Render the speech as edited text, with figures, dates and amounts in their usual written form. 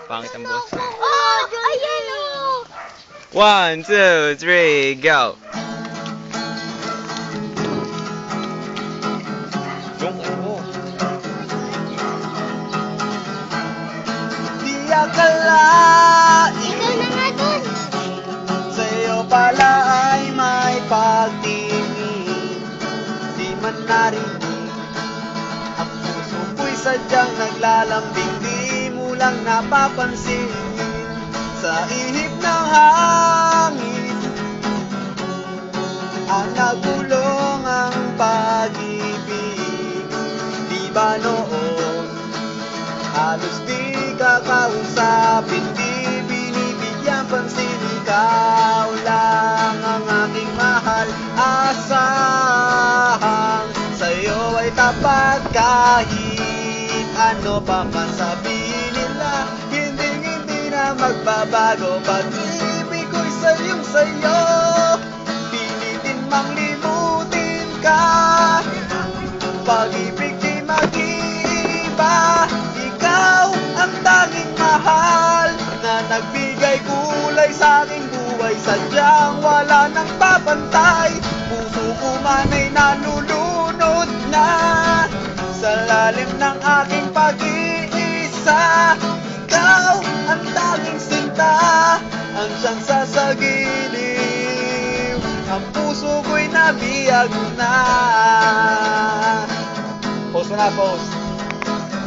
Pangit ang boss ko. Oh, ayan oh. 1, 2, 3, go! Yung ano? Di akalain Ikaw na nga dun. sa'yo pala ay may pagtingin. Di man narinig ang puso ko'y sadyang naglalambing. Di mo lang napapansin sa ihip ng hangin ang nagulong ang pag-ibig. Di ba noon halos di ka kausapin, di binibigyan pansin, ikaw lang ang aking mahal. Asahang sa'yo ay tapat kahit ano pa man sabihin nila. Hindi na magbabago pag-ibig ko'y sa'yo. Pilitin mang limutin ka, pag-ibig di mag-iiba. Ikaw ang tanging mahal na nagbigay kulay sa aking buhay. Sadyang wala nang papantay. Puso ko man ay nalulunod na sa lalim ng aking pag-iisa. Ikaw ang tanging sinta, ang siyang sasagiliw. Ang puso ko'y nabiyag na. Post mo na, post.